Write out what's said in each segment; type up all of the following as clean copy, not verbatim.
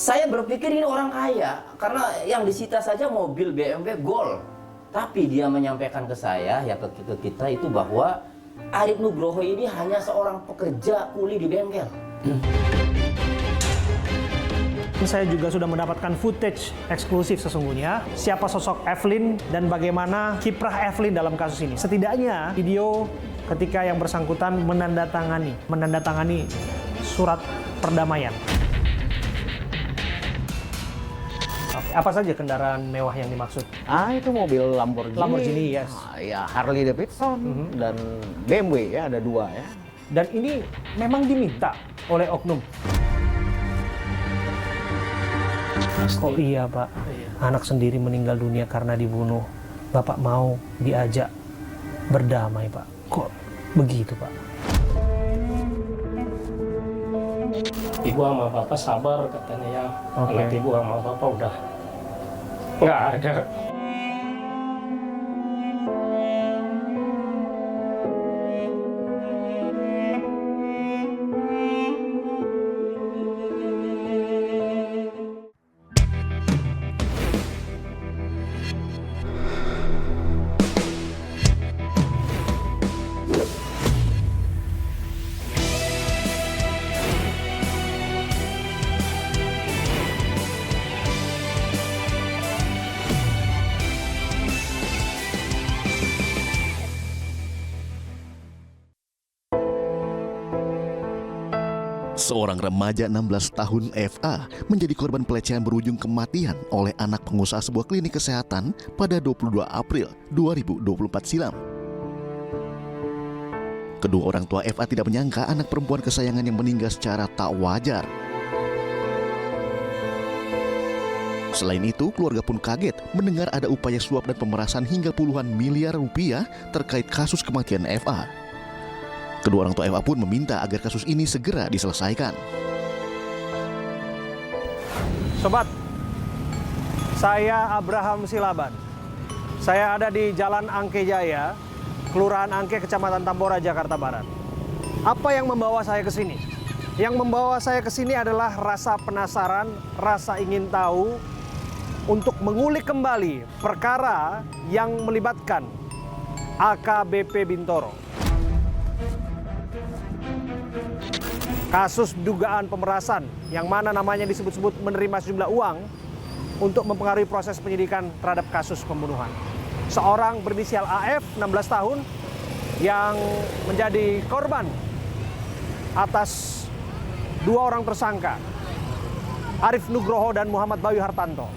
Saya berpikir ini orang kaya, karena yang disita saja mobil BMW Gold. Tapi dia menyampaikan ke saya, ya ke kita itu bahwa Arif Nugroho ini hanya seorang pekerja kuli di bengkel. Saya juga sudah mendapatkan footage eksklusif sesungguhnya siapa sosok Evelyn dan bagaimana kiprah Evelyn dalam kasus ini. Setidaknya video ketika yang bersangkutan menandatangani surat perdamaian. Apa saja kendaraan mewah yang dimaksud? Itu mobil Lamborghini. Lamborghini, yes. Ya Harley Davidson dan BMW ya, ada 2 ya. Dan ini memang diminta oleh oknum. Kok iya Pak? Anak sendiri meninggal dunia karena dibunuh. Bapak mau diajak berdamai Pak. Kok begitu Pak? Ibu sama bapak sabar katanya ya. Anak ibu sama bapak udah nggak ada. Seorang remaja 16 tahun FA menjadi korban pelecehan berujung kematian oleh anak pengusaha sebuah klinik kesehatan pada 22 April 2024 silam. Kedua orang tua FA tidak menyangka anak perempuan kesayangan yang meninggal secara tak wajar. Selain itu, keluarga pun kaget mendengar ada upaya suap dan pemerasan hingga puluhan miliar rupiah terkait kasus kematian FA. Kedua orang tua FA pun meminta agar kasus ini segera diselesaikan. Sobat, saya Abraham Silaban. Saya ada di Jalan Angke Jaya, Kelurahan Angke, Kecamatan Tambora, Jakarta Barat. Apa yang membawa saya ke sini? Yang membawa saya ke sini adalah rasa penasaran, rasa ingin tahu untuk mengulik kembali perkara yang melibatkan AKBP Bintoro. Kasus dugaan pemerasan yang mana namanya disebut-sebut menerima sejumlah uang untuk mempengaruhi proses penyidikan terhadap kasus pembunuhan. Seorang berinisial AF, 16 tahun, yang menjadi korban atas 2 orang tersangka, Arif Nugroho dan Muhammad Bayu Hartanto,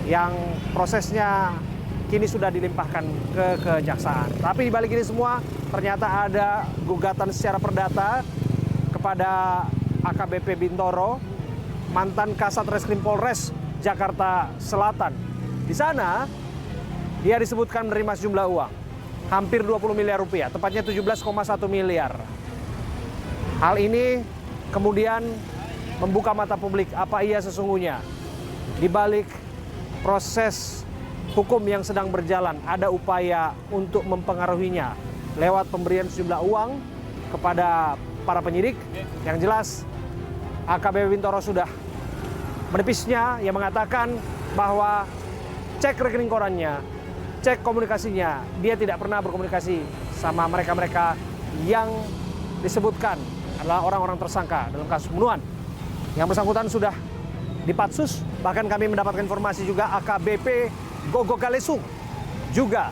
yang prosesnya kini sudah dilimpahkan ke kejaksaan. Tapi di balik ini semua ternyata ada gugatan secara perdata kepada AKBP Bintoro, mantan Kasat Reskrim Polres Jakarta Selatan. Di sana dia disebutkan menerima sejumlah uang, hampir 20 miliar rupiah, tepatnya 17,1 miliar. Hal ini kemudian membuka mata publik apa ia sesungguhnya. Di balik proses hukum yang sedang berjalan, ada upaya untuk mempengaruhinya lewat pemberian sejumlah uang kepada para penyidik. Yang jelas AKBP Bintoro sudah menepisnya, yang mengatakan bahwa cek rekening korannya, cek komunikasinya, dia tidak pernah berkomunikasi sama mereka-mereka yang disebutkan adalah orang-orang tersangka dalam kasus pembunuhan. Yang bersangkutan sudah dipatsus, bahkan kami mendapatkan informasi juga AKBP Gogo Galesung juga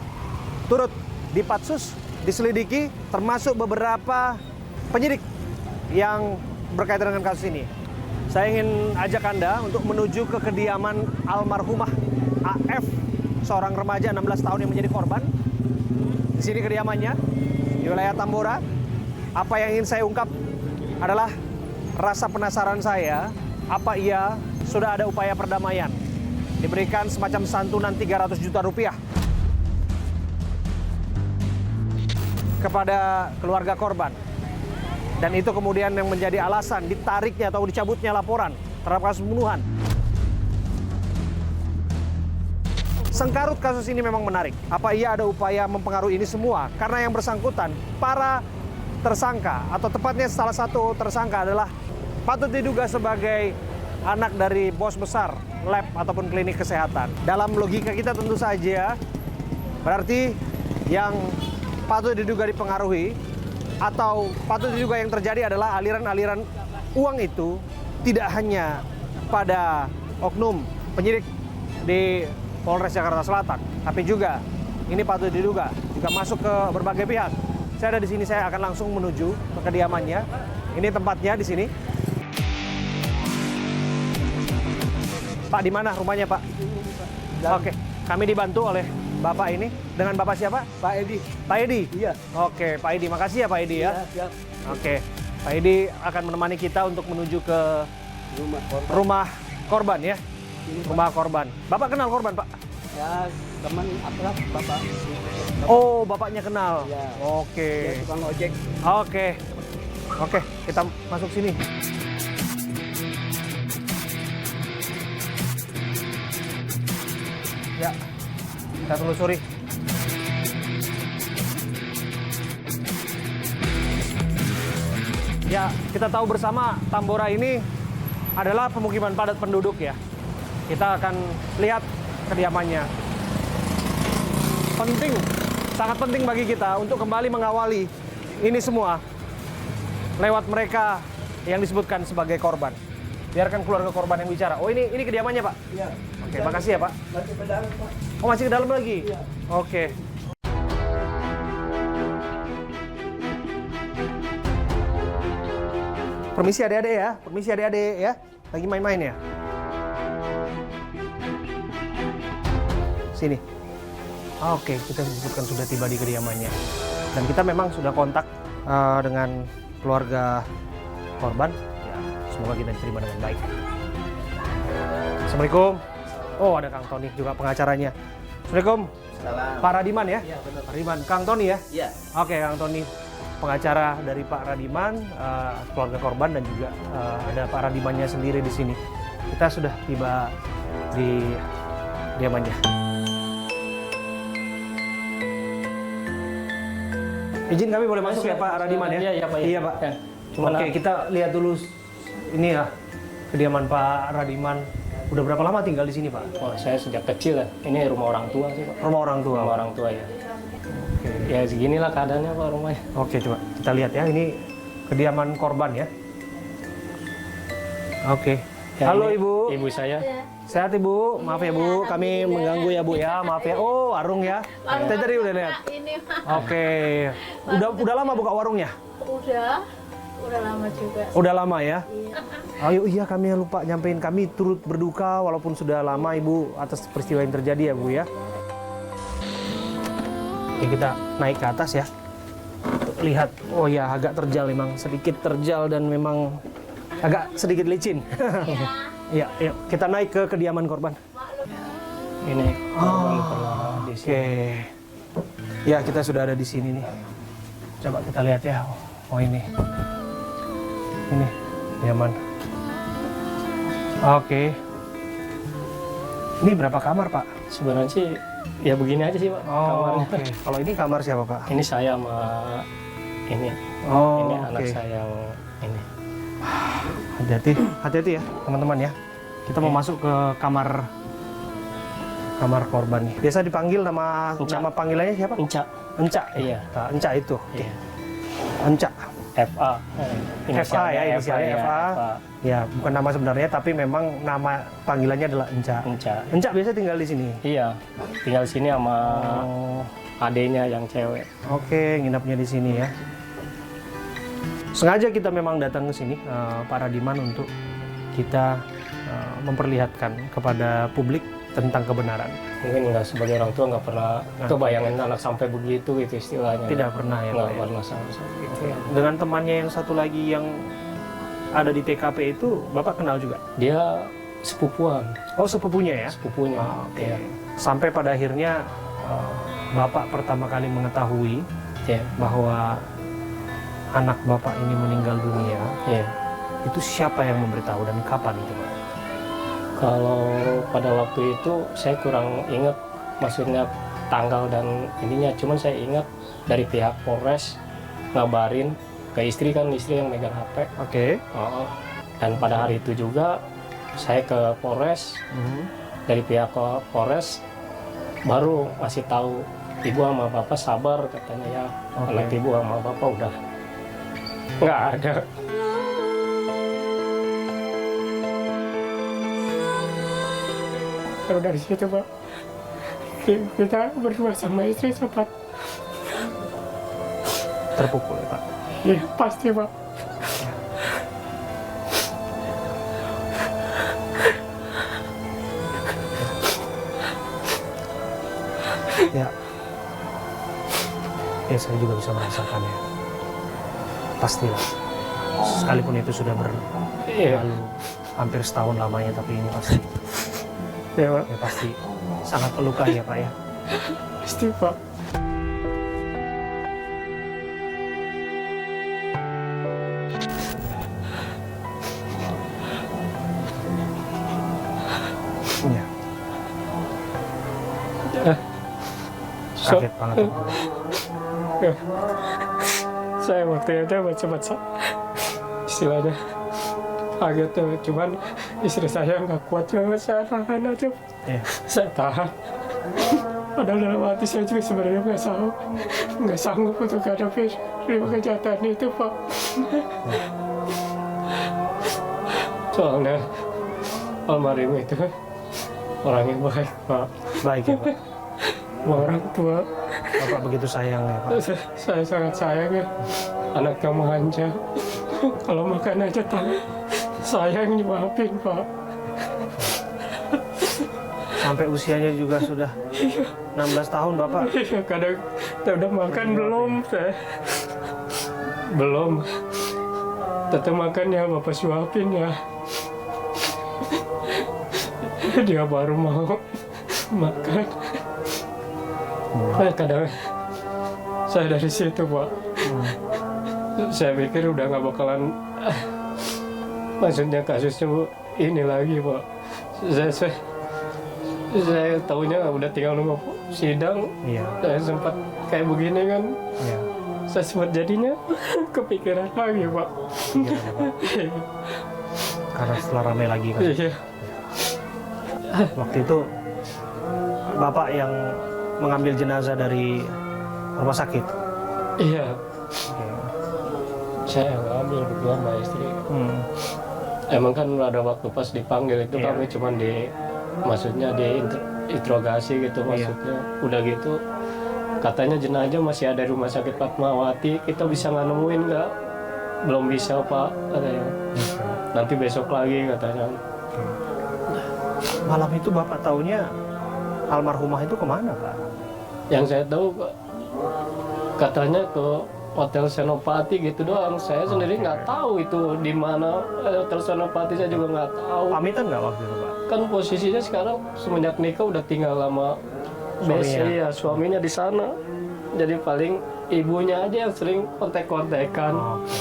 turut dipatsus, diselidiki, termasuk beberapa penyidik yang berkaitan dengan kasus ini. Saya ingin ajak Anda untuk menuju ke kediaman almarhumah AF, seorang remaja 16 tahun yang menjadi korban. Di sini kediamannya, di wilayah Tambora. Apa yang ingin saya ungkap adalah rasa penasaran saya, apa iya sudah ada upaya perdamaian, diberikan semacam santunan 300 juta rupiah kepada keluarga korban. Dan itu kemudian yang menjadi alasan ditariknya atau dicabutnya laporan terhadap kasus pembunuhan. Sengkarut kasus ini memang menarik. Apa iya ada upaya mempengaruhi ini semua? Karena yang bersangkutan, para tersangka, atau tepatnya salah satu tersangka adalah patut diduga sebagai anak dari bos besar lab ataupun klinik kesehatan. Dalam logika kita tentu saja berarti yang patut diduga dipengaruhi atau patut diduga yang terjadi adalah aliran-aliran uang itu tidak hanya pada oknum penyidik di Polres Jakarta Selatan, tapi juga ini patut diduga juga masuk ke berbagai pihak. Saya ada di sini, saya akan langsung menuju ke kediamannya. Ini tempatnya di sini. Pak, di mana rumahnya, Pak? Oke, kami dibantu oleh Bapak ini. Dengan Bapak siapa? Pak Edi. Pak Edi? Iya. Oke, Pak Edi. Makasih ya Pak Edi ya. Siap. Oke, Pak Edi akan menemani kita untuk menuju ke rumah korban ya. Rumah korban. Bapak kenal korban, Pak? Ya, teman akrab Bapak. Oh, Bapaknya kenal. Iya. Oke. Dia tukang ojek. Oke. Oke, kita masuk sini. Ya, kita telusuri. Ya, kita tahu bersama Tambora ini adalah pemukiman padat penduduk ya. Kita akan lihat kediamannya. Penting, sangat penting bagi kita untuk kembali mengawali ini semua lewat mereka yang disebutkan sebagai korban. Biarkan keluarga korban yang bicara. Oh, ini kediamannya, Pak? Iya. Oke, makasih ya, Pak. Masih ke dalam, Pak. Oh, masih ke dalam lagi? Iya. Oke. Permisi adik-adik ya. Permisi adik-adik ya. Lagi main-main ya. Sini. Oke, kita disebutkan sudah tiba di kediamannya. Dan kita memang sudah kontak dengan keluarga korban. Ya, semoga kita diterima dengan baik. Assalamualaikum. Oh, ada Kang Tony juga pengacaranya. Assalamualaikum. Salam. Pak Radiman ya? Iya, benar. Pak Radiman. Kang Tony ya? Iya. Oke, Kang Tony. Pengacara dari Pak Radiman, keluarga korban, dan juga ada Pak Radimannya sendiri di sini. Kita sudah tiba di kediamannya. Izin kami boleh masuk ya Pak Radiman ya? Iya, Pak. Iya Pak. Ya. Cuman Oke, kita lihat dulu ini ya kediaman Pak Radiman. Udah berapa lama tinggal di sini Pak? oh, saya sejak kecil kan. Ini rumah orang tua sih, Pak. Rumah orang tua. Rumah orang tua ya. Ya seginilah keadaannya Pak rumahnya. Oke, coba kita lihat ya. Ini kediaman korban ya. Oke. Ya, Halo ini Ibu. Ibu saya. Sehat Ibu? Maaf ya Bu, kami mengganggu ya Bu ya. Maaf ya. Oh, warung ya. Kita tadi udah lihat. Ini Pak. Oke. Udah lama buka warungnya? Udah lama juga. Udah lama ya? Iya. Ayo, iya kami lupa nyampein, kami turut berduka walaupun sudah lama Ibu atas peristiwa yang terjadi ya Bu ya. Oke, kita naik ke atas ya. Lihat, oh ya agak terjal memang, sedikit terjal dan memang agak sedikit licin. Iya, yuk kita naik ke kediaman korban. Ini korban pernah di sini. Oke. Ya, kita sudah ada di sini nih. Coba kita lihat ya. Oh ini. Ini kediaman. Oke. Ini berapa kamar, Pak? Sebenarnya sih ya begini aja sih Pak kamarnya. Oke. Kalau ini kamar siapa, Pak? Ini saya sama ini. Oh, Ini oke. anak saya yang ini. Hati-hati ya, teman-teman ya. Kita mau masuk ke kamar korban nih. Biasa dipanggil nama panggilannya siapa? Enca. Enca. Iya. Nah, Enca itu. Oke. Iya. Enca. FA. FA ya, inisialnya ya, FA. Ya, bukan nama sebenarnya tapi memang nama panggilannya adalah Enca. Enca. Enca biasa tinggal di sini. Iya. Tinggal sini sama Oh, adenya yang cewek. oke, nginapnya di sini ya. Sengaja kita memang datang ke sini, Pak Radiman, untuk kita memperlihatkan kepada publik tentang kebenaran. Mungkin nggak sebagai orang tua nggak pernah kebayangin anak sampai begitu itu istilahnya. Tidak pernah ya, Nggak Pak, ya? pernah sama sekali. Oke. Dengan temannya yang satu lagi yang ada di TKP itu, Bapak kenal juga? Dia sepupuan, Oh, sepupunya ya? sepupunya. Oke. Iya. Sampai pada akhirnya Bapak pertama kali mengetahui Iya. bahwa anak Bapak ini meninggal dunia, Iya. itu siapa yang memberitahu dan kapan itu, Pak? Kalau pada waktu itu saya kurang ingat, maksudnya tanggal dan ininya. Cuman saya ingat dari pihak Polres ngabarin ke istri, kan istri yang megang HP. Oke. Dan pada hari itu juga saya ke Polres, dari pihak Polres baru masih tahu ibu sama bapak sabar katanya ya. Anak ibu sama bapak udah nggak ada. Baru dari situ Pak, kita berdua sama istri sempat Terpukul ya Pak. iya pasti Pak. Ya. Ya saya juga bisa merasakannya. Pastilah. Sekalipun itu sudah Iya. berlalu hampir setahun lamanya, tapi ini pasti Ya Pak, ya pasti sangat melukai ya Pak ya. pasti Pak. Iya. So, Kaget banget. saya waktu itu baca-baca istilahnya kaget tuh, cuman istri saya nggak kuat juga, saya tahan aja. Iya. Saya tahan. Padahal dalam hati saya juga sebenarnya nggak sanggup untuk hadapi kejahatan itu Pak. Soalnya almarhum itu orang yang baik Pak, Baik ya Pak. sama orang tua. Bapak begitu sayang ya Pak. Saya sangat sayang ya, anaknya manja. Kalau makan aja tangan saya yang nyuapin Pak. Sampai usianya juga sudah 16 tahun Bapak. Iya, kadang kita udah makan belum saya. Belum. Tetap makan ya Bapak suapin ya. Dia baru mau makan. Kadang saya dari situ Pak. Saya pikir udah nggak bakalan, maksudnya kasusnya ini lagi Pak. Saya taunya udah tinggal nunggu sidang. Iya. Saya sempat kayak begini kan. Iya. Saya sempat jadinya kepikiran lagi Pak. Pikiran ya, Pak. Karena setelah ramai lagi kan. Iya. Waktu itu Bapak yang mengambil jenazah dari rumah sakit. Iya. Oke. Saya ngambil berdua sama istri. Emang kan ada waktu pas dipanggil itu Iya. kami cuma maksudnya diinterogasi gitu maksudnya. Udah gitu katanya jenazah masih ada di rumah sakit Fatmawati, kita bisa nggak nemuin nggak? Belum bisa Pak katanya. Nanti besok lagi katanya. Malam itu Bapak taunya almarhumah itu kemana Pak? Yang saya tahu Pak, katanya ke Hotel Senopati gitu doang. Saya sendiri nggak tahu itu di mana Hotel Senopati, saya juga nggak tahu. Pamitan nggak waktu itu Pak? Kan posisinya sekarang semenjak nikah udah tinggal sama Suaminya. suaminya di sana. Jadi paling ibunya aja yang sering kontek-kontekan. Oke.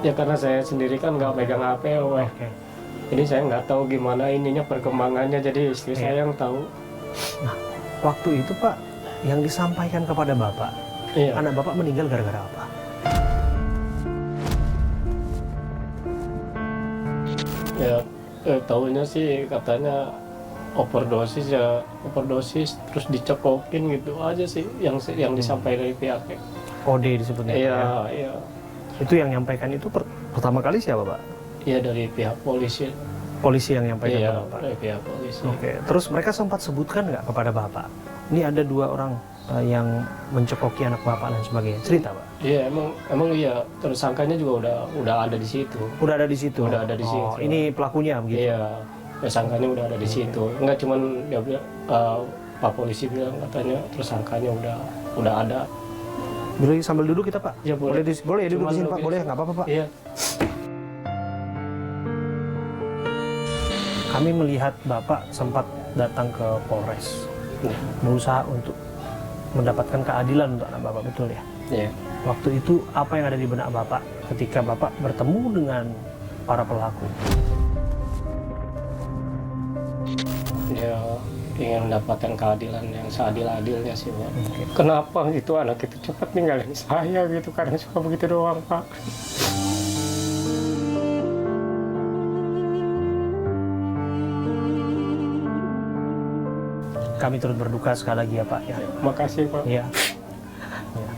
Ya karena saya sendiri kan nggak megang HP, weh. Oke. Jadi saya nggak tahu gimana ininya perkembangannya. Jadi istri saya yang tahu. Nah, waktu itu Pak yang disampaikan kepada Bapak, Iya. anak Bapak meninggal gara-gara apa? Ya tahunya sih katanya overdosis terus dicekokin gitu aja sih yang disampaikan dari pihaknya. OD disebutnya. Iya, ya. iya. Itu yang nyampaikan itu pertama kali siapa Pak? Iya dari pihak polisi. Polisi yang nyampaikan Iya, ke Bapak. dari pihak polisi. Oke. Terus mereka sempat sebutkan nggak kepada Bapak? Ini ada 2 orang yang mencekoki anak Bapak dan sebagainya. Cerita Pak. Iya, emang iya. Tersangkanya juga udah ada di situ. Udah ada di situ. Udah ada di situ. Oh, ini pelakunya begitu. Iya, tersangkanya udah ada di situ. Enggak cuman dia bilang, Pak polisi bilang katanya tersangkanya udah ada. Boleh sambil duduk kita Pak? Ya, boleh. Boleh duduk Cuman di sini Pak. lebih- Boleh nggak apa-apa Pak? Iya. Kami melihat Bapak sempat datang ke Polres, berusaha untuk mendapatkan keadilan untuk anak Bapak, betul ya? Iya. Waktu itu apa yang ada di benak Bapak ketika Bapak bertemu dengan para pelaku? Dia ingin mendapatkan keadilan yang seadil-adilnya sih Pak. Oke. Kenapa gitu anak itu cepat ninggalin saya gitu, karena suka begitu doang Pak. Kami turut berduka sekali lagi ya Pak. Ya. Makasih Pak. Iya. Ya.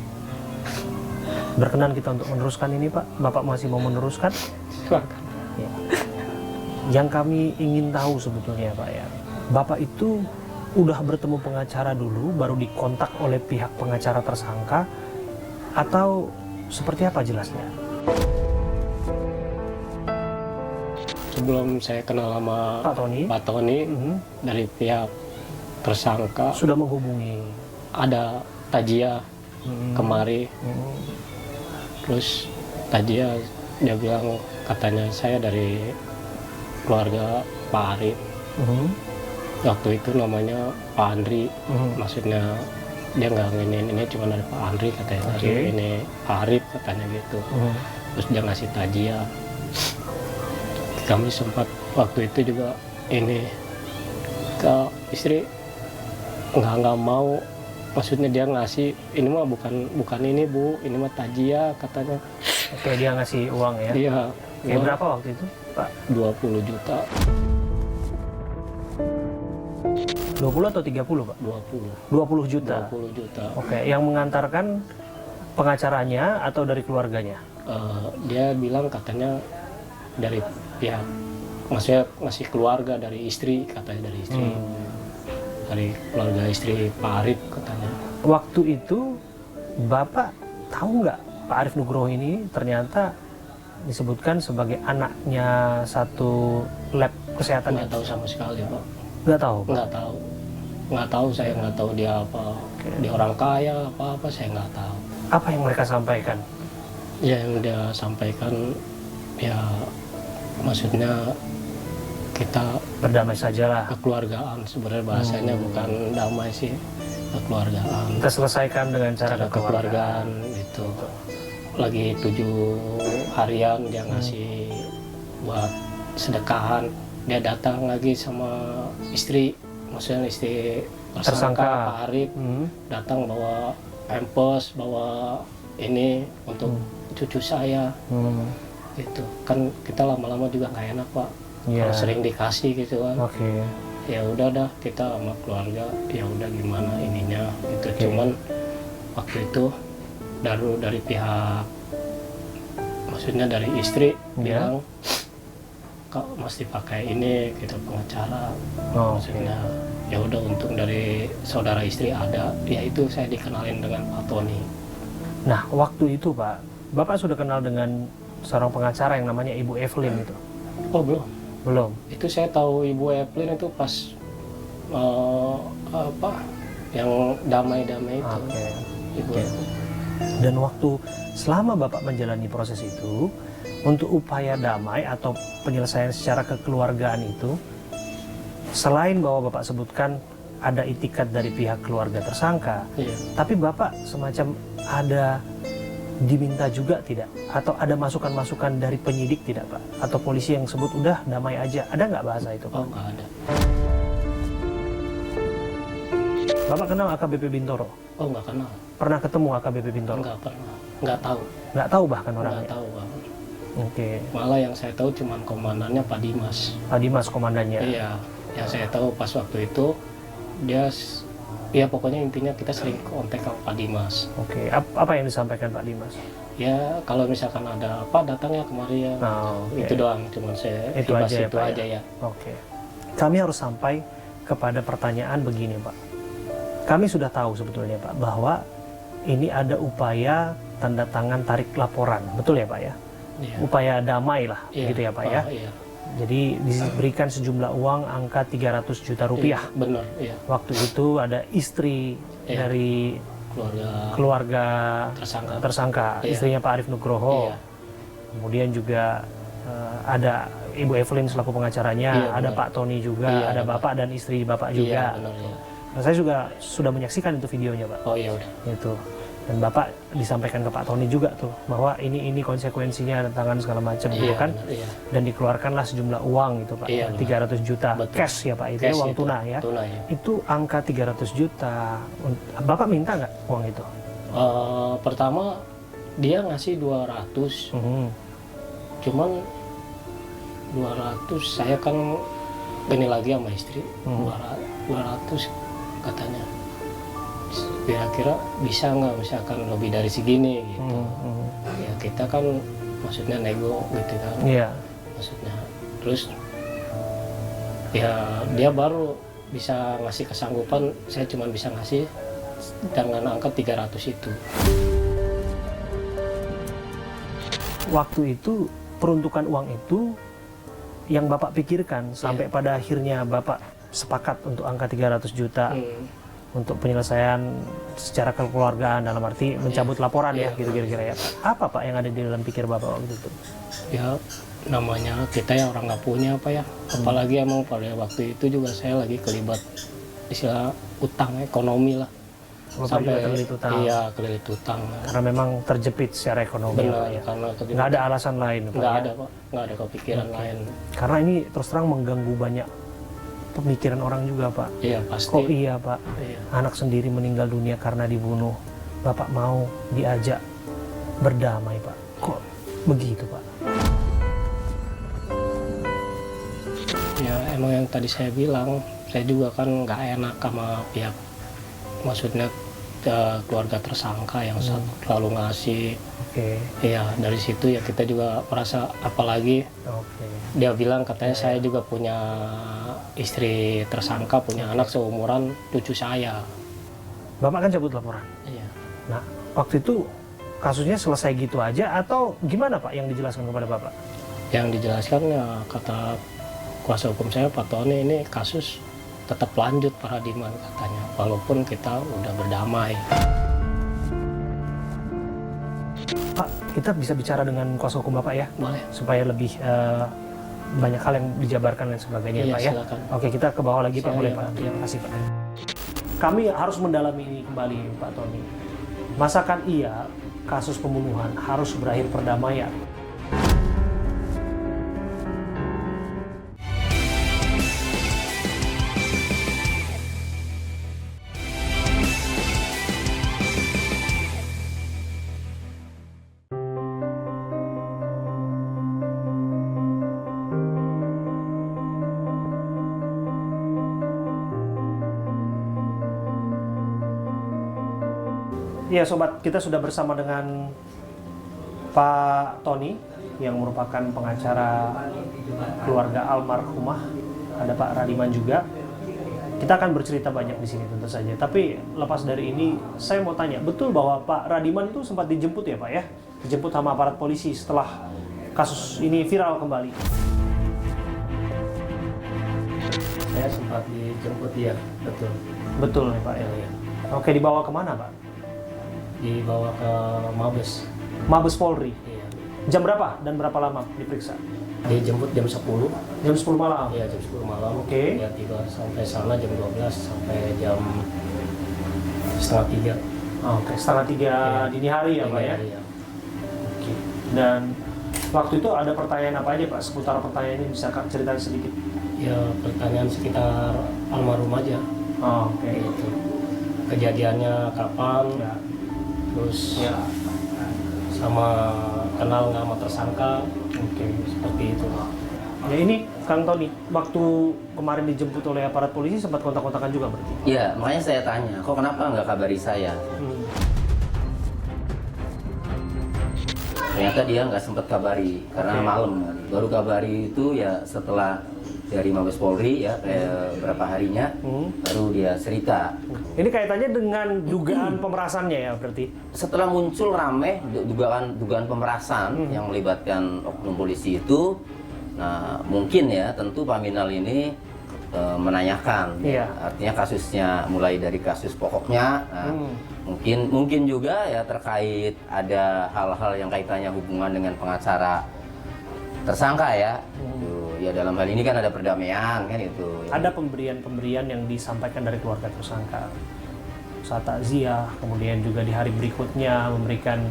Berkenan kita untuk meneruskan ini Pak. Bapak masih mau meneruskan? Silakan. Ya. Yang kami ingin tahu sebetulnya Pak ya, Bapak itu udah bertemu pengacara dulu, baru dikontak oleh pihak pengacara tersangka, atau seperti apa jelasnya? Sebelum saya kenal sama Pak Tony, dari pihak tersangka sudah menghubungi. ada Tajia kemari, terus Tajia dia bilang katanya saya dari keluarga Pak Arif. Waktu itu namanya Pak Andri, maksudnya dia nggak ini cuma dari Pak Andri katanya, dari ini Pak Arif katanya gitu. Terus dia ngasih Tajia. Kami sempat waktu itu juga ini ke istri nggak mau, maksudnya dia ngasih ini mah bukan ini Bu, ini mah Tajia katanya. Oke, dia ngasih uang ya? Iya. Kayak berapa waktu itu Pak? 20 juta. 20 atau 30 Pak? 20 juta. 20 juta. Oke, yang mengantarkan pengacaranya atau dari keluarganya? Dia bilang katanya dari pihak, maksudnya masih keluarga dari istri, katanya dari istri. Dari keluarga istri Pak Arif katanya. Waktu itu Bapak tahu nggak Pak Arif Nugroho ini ternyata disebutkan sebagai anaknya satu lab kesehatan? Nggak tahu sama sekali Pak. Nggak tahu Pak? Nggak tahu, saya nggak tahu dia apa. Dia orang kaya apa saya nggak tahu. Apa yang mereka sampaikan? Ya yang dia sampaikan ya maksudnya kita Berdamai sajalah. kekeluargaan, sebenarnya bahasanya bukan damai sih, kekeluargaan. Kita selesaikan dengan cara kekeluargaan. Gitu. Lagi 7 harian dia ngasih buat sedekahan, dia datang lagi sama istri, maksudnya istri tersangka Pak Arif, datang bawa pampers, bawa ini untuk cucu saya. Gitu kan, kita lama-lama juga nggak enak Pak. Kalau sering dikasih gitu kan. Oke. Ya udah dah, kita sama keluarga ya udah gimana ininya gitu. Cuman waktu itu dari pihak, maksudnya dari istri bilang kok mesti pakai ini gitu pengacara. Maksudnya ya udah, untung dari saudara istri ada, ya itu saya dikenalin dengan Pak Tony. Nah, waktu itu Pak, Bapak sudah kenal dengan seorang pengacara yang namanya Ibu Evelyn itu? Oh belum. Belum. Itu saya tahu Ibu Evelyn itu pas yang damai-damai itu. Ibu Evelyn. Dan waktu selama Bapak menjalani proses itu, untuk upaya damai atau penyelesaian secara kekeluargaan itu, selain bahwa Bapak sebutkan ada itikat dari pihak keluarga tersangka, tapi Bapak semacam ada diminta juga tidak? Atau ada masukan-masukan dari penyidik tidak Pak? Atau polisi yang sebut udah damai aja? Ada nggak bahasa itu Pak? Oh nggak ada. Bapak kenal AKBP Bintoro? Oh nggak kenal. Pernah ketemu AKBP Bintoro? Nggak pernah. Nggak tahu. Nggak tahu bahkan orangnya? Nggak tahu Bang. Oke. Malah yang saya tahu cuma komandannya Pak Dimas. Pak Dimas komandannya? Iya. Yang saya tahu pas waktu itu dia, ya pokoknya intinya kita sering kontak ke Pak Dimas. Oke. Apa yang disampaikan Pak Dimas? Ya kalau misalkan ada apa datang ya kemari ya. Itu doang, cuma saya itu aja ya, Pak, aja ya. Oke. Kami harus sampai kepada pertanyaan begini Pak. Kami sudah tahu sebetulnya Pak bahwa ini ada upaya tanda tangan tarik laporan, betul ya Pak ya? Iya. Upaya damai lah, Iya, gitu ya Pak ya? Iya. Jadi diberikan sejumlah uang angka 300 juta rupiah. Iya, benar, iya. Waktu itu ada istri dari keluarga tersangka, Iya. istrinya Pak Arif Nugroho. Iya. Kemudian juga ada Ibu Evelyn selaku pengacaranya, Iya, ada benar. Pak Tony juga, Iya, ada ada Bapak dan istri Bapak juga. Iya, benar, iya. Nah, saya juga sudah menyaksikan itu videonya Pak. Oh iya udah. Itu. Dan Bapak disampaikan ke Pak Tony juga tuh bahwa ini konsekuensinya tangan segala macam gitu Iya, kan. benar, iya. Dan dikeluarkanlah sejumlah uang itu Pak. Iya, 300 juta Betul. cash ya Pak, itu Cash uang itu, tunai ya. tunai, ya. Itu angka 300 juta. Bapak minta nggak uang itu? Pertama dia ngasih 200. Cuman 200 saya kan ini lagi sama istri. 200 katanya. Kira-kira bisa nggak misalkan lebih dari segini gitu. Ya kita kan maksudnya nego gitu kan. Iya. Maksudnya terus ya dia baru bisa ngasih kesanggupan, saya cuma bisa ngasih dengan angka 300 itu. Waktu itu peruntukan uang itu yang Bapak pikirkan sampai pada akhirnya Bapak sepakat untuk angka 300 juta untuk penyelesaian secara kekeluargaan, dalam arti mencabut laporan ya gitu kira-kira ya. Apa Pak yang ada di dalam pikir Bapak waktu itu? Ya namanya kita ya orang nggak punya apa ya, apalagi emang pada waktu itu juga saya lagi kelibat istilah utang ekonomi lah. Bapak juga terlilit utang. Iya, kelilit utang. Karena memang terjepit secara ekonomi. Benar, Pak, ya. karena Nggak ada alasan lain Pak, nggak ya? ada Pak, nggak ada kepikiran lain. Karena ini terus terang mengganggu banyak pemikiran orang juga Pak. Iya pasti. Kok iya Pak, Iya. anak sendiri meninggal dunia karena dibunuh, Bapak mau diajak berdamai Pak? Kok begitu Pak? Ya emang yang tadi saya bilang, saya juga kan nggak enak sama pihak, maksudnya keluarga tersangka yang selalu ngasih. Oke. Ya dari situ ya kita juga merasa, apalagi Oke. dia bilang katanya saya juga punya istri tersangka, punya anak seumuran cucu saya. Bapak kan cabut laporan. Iya. Nah, waktu itu kasusnya selesai gitu aja atau gimana Pak yang dijelaskan kepada Bapak? Yang dijelaskan ya kata kuasa hukum saya, Pak Tony, ini kasus tetap lanjut Pak Radiman katanya, walaupun kita udah berdamai. Pak, kita bisa bicara dengan kuasa hukum Bapak ya? Boleh. Supaya lebih banyak hal yang dijabarkan dan sebagainya Iya, Pak ya? silakan. Oke, kita ke bawah lagi Pak, Saya boleh yang Pak? nanti. Terima kasih Pak. Kami harus mendalami ini kembali Pak Tony. Masakan iya kasus pembunuhan harus berakhir perdamaian? Ya sobat, kita sudah bersama dengan Pak Tony yang merupakan pengacara keluarga almarhumah. Ada Pak Radiman juga. Kita akan bercerita banyak di sini tentu saja. Tapi lepas dari ini, saya mau tanya, betul bahwa Pak Radiman itu sempat dijemput ya Pak ya? Dijemput sama aparat polisi setelah kasus ini viral kembali. Saya sempat dijemput, ya, betul. Betul nih Pak ya. Iya. Oke, dibawa kemana Pak? Dibawa ke Mabes. Mabes Polri. Iya. Jam berapa dan berapa lama diperiksa? Dijemput jam 10. Jam 10 malam. Iya, jam 10 malam. Oke. Ya, tiba sampai sana jam 12 sampai jam setengah 3. Oke, setengah 3 dini hari ya Pak ya? Iya. Oke. Dan waktu itu ada pertanyaan apa aja Pak? Seputar pertanyaan ini bisa Kak ceritain sedikit? Ya, pertanyaan sekitar almarhum aja. Oh, oke. Gitu. Kejadiannya kapan? Ya. Terus Ya. sama kenal nggak sama tersangka? Oke. Seperti itu. Ya ini Kang Tony, waktu kemarin dijemput oleh aparat polisi sempat kontak-kontakan juga berarti? Iya, makanya saya tanya, kok kenapa nggak kabari saya? Ternyata dia nggak sempat kabari karena Oke. malam. Baru kabari itu ya setelah dari Mabes Polri ya berapa harinya baru dia cerita. Ini kaitannya dengan dugaan pemerasannya ya berarti? Setelah muncul rame dugaan pemerasan yang melibatkan oknum polisi itu, nah mungkin ya tentu Paminal ini menanyakan, Iya. artinya kasusnya mulai dari kasus pokoknya, nah, mungkin juga ya terkait ada hal-hal yang kaitannya hubungan dengan pengacara tersangka ya. Ya dalam hal ini kan ada perdamaian kan itu. Ada pemberian-pemberian yang disampaikan dari keluarga tersangka. Saat takziah, kemudian juga di hari berikutnya memberikan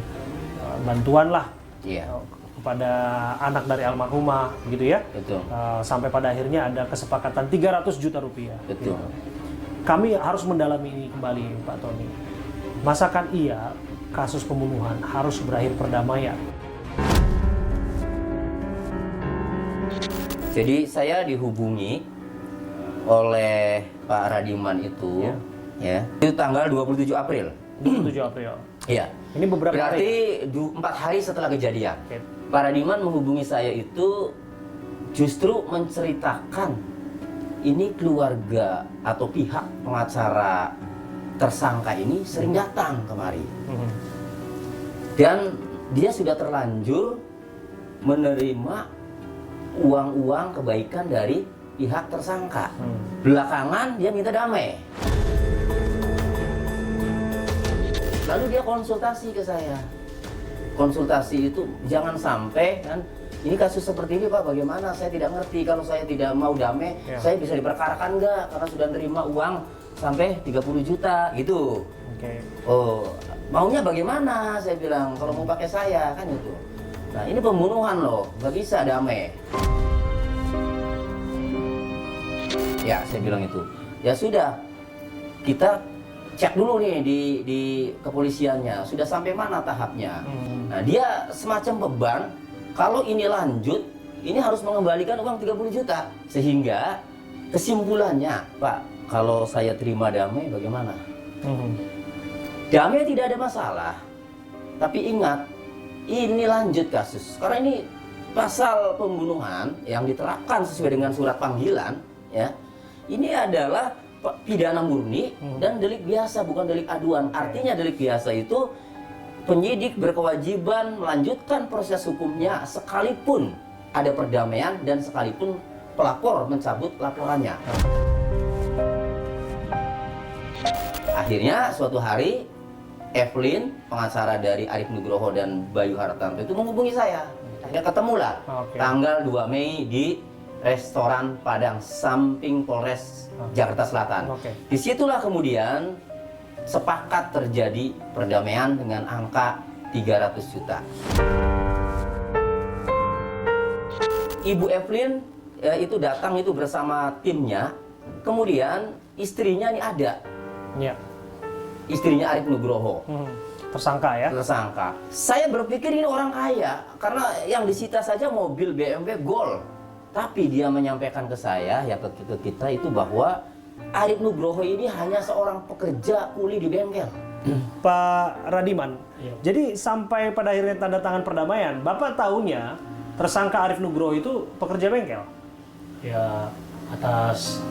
bantuan lah Iya, kepada anak dari almarhumah gitu ya. betul. Sampai pada akhirnya ada kesepakatan 300 juta rupiah. Betul. Kami harus mendalami ini kembali Pak Tony. Masakan iya kasus pembunuhan harus berakhir perdamaian? Jadi saya dihubungi oleh Pak Radiman itu ya. Itu tanggal 27 April. 27 April. Iya. Ini beberapa Berarti hari. 4 hari setelah kejadian. Oke. Para Diman menghubungi saya itu justru menceritakan ini keluarga atau pihak pengacara tersangka ini sering datang kemari. Dan dia sudah terlanjur menerima uang-uang kebaikan dari pihak tersangka. Belakangan dia minta damai. Lalu dia konsultasi ke saya. Konsultasi itu jangan sampai kan ini kasus seperti ini Pak, bagaimana? Saya tidak ngerti kalau saya tidak mau damai, saya bisa diperkarakan nggak? Karena sudah nerima uang sampai 30 juta gitu. Oke. Oh, maunya bagaimana? Saya bilang kalau mau pakai saya kan itu. Nah ini pembunuhan loh, nggak bisa damai. Ya saya bilang itu. Ya sudah, kita cek dulu nih di kepolisiannya, sudah sampai mana tahapnya. Nah dia semacam beban, kalau ini lanjut, ini harus mengembalikan uang 30 juta. Sehingga kesimpulannya, Pak, kalau saya terima damai bagaimana? Damai tidak ada masalah, tapi ingat, ini lanjut kasus. Karena ini pasal pembunuhan yang diterapkan sesuai dengan surat panggilan, ya. Ini adalah pidana murni dan delik biasa, bukan delik aduan. Artinya delik biasa itu penyidik berkewajiban melanjutkan proses hukumnya sekalipun ada perdamaian dan sekalipun pelapor mencabut laporannya. Akhirnya suatu hari Evelyn, pengacara dari Arif Nugroho dan Bayu Hartanto itu menghubungi saya. Akhirnya ketemulah tanggal 2 Mei di restoran Padang samping Polres Jakarta Selatan. Disitulah kemudian sepakat terjadi perdamaian dengan angka 300 juta. Ibu Evelyn itu datang itu bersama timnya, kemudian istrinya ini ada. Ya. Istrinya Arif Nugroho. Tersangka ya? Tersangka. Saya berpikir ini orang kaya, karena yang disita saja mobil BMW Gold. Tapi dia menyampaikan ke saya, ya ke kita itu bahwa Arif Nugroho ini hanya seorang pekerja kuli di bengkel. Pak Radiman, jadi sampai pada akhirnya tanda tangan perdamaian, Bapak tahunya tersangka Arif Nugroho itu pekerja bengkel? Ya atas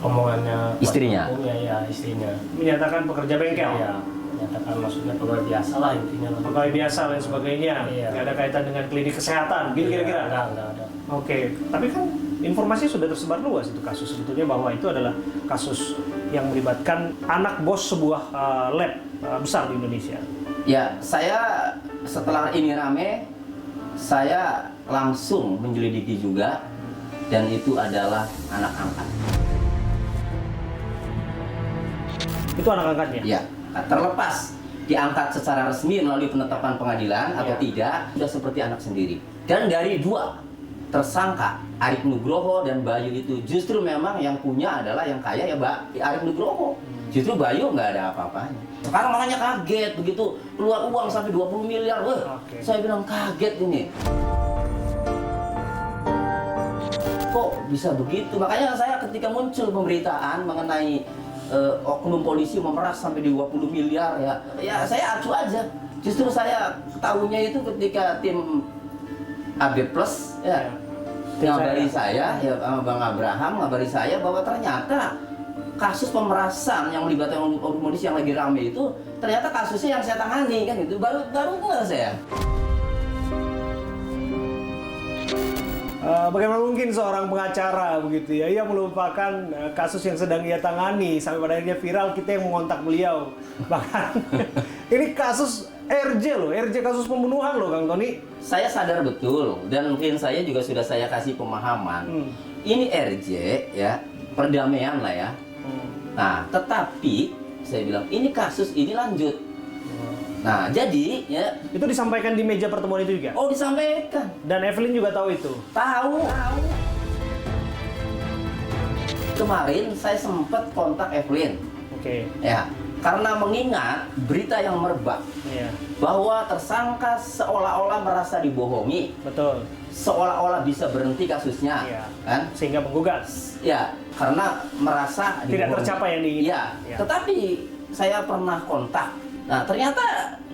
omongannya Istrinya? Ya istrinya. Menyatakan pekerja bengkel? Ya menyatakan maksudnya pegawai biasa lah intinya. Pegawai biasa dan sebagainya, Iya. nggak ada kaitan dengan klinik kesehatan, gitu kira-kira? Enggak ada. Oke, tapi kan informasi sudah tersebar luas itu kasus sebetulnya bahwa itu adalah kasus yang melibatkan anak bos sebuah lab besar di Indonesia. Ya, saya setelah ini rame, saya langsung menyelidiki juga, dan itu adalah anak angkat. Itu anak angkatnya? Ya, terlepas diangkat secara resmi melalui penetapan pengadilan atau tidak, sudah seperti anak sendiri. Dan dari dua tersangka, Arif Nugroho dan Bayu itu justru memang yang punya adalah yang kaya ya Arif Nugroho. Justru Bayu nggak ada apa-apanya. Sekarang makanya kaget begitu keluar uang sampai 20 miliar. Wah, saya bilang kaget ini. Kok bisa begitu? Makanya saya ketika muncul pemberitaan mengenai oknum polisi memeras sampai di 20 miliar ya saya acuh aja. Justru saya tahunya itu ketika tim AB Plus ya ngabari saya ya sama Bang Abraham ngabari saya bahwa ternyata kasus pemerasan yang melibatkan oknum polisi yang lagi rame itu ternyata kasusnya yang saya tangani kan itu baru nggak saya. Bagaimana mungkin seorang pengacara begitu ya, ia melupakan kasus yang sedang ia tangani sampai pada akhirnya viral, kita yang mengontak beliau. Bahkan ini kasus RJ loh, RJ kasus pembunuhan loh Kang Tony. Saya sadar betul dan mungkin saya juga sudah saya kasih pemahaman. Ini RJ ya, perdamaian lah ya. Nah, tetapi saya bilang ini kasus ini lanjut. Nah, jadi ya Itu disampaikan di meja pertemuan itu juga? oh disampaikan. Dan Evelyn juga tahu itu? Tahu. Kemarin saya sempat kontak Evelyn. Oke. Ya, Karena mengingat berita yang merebak Iya, bahwa tersangka seolah-olah merasa dibohongi, betul. seolah-olah bisa berhenti kasusnya, Iya. kan? Sehingga menggugat. Ya, karena merasa Tidak dibohongi. tercapai yang diinginkan. Iya. Iya. Tetapi saya pernah kontak. Nah, ternyata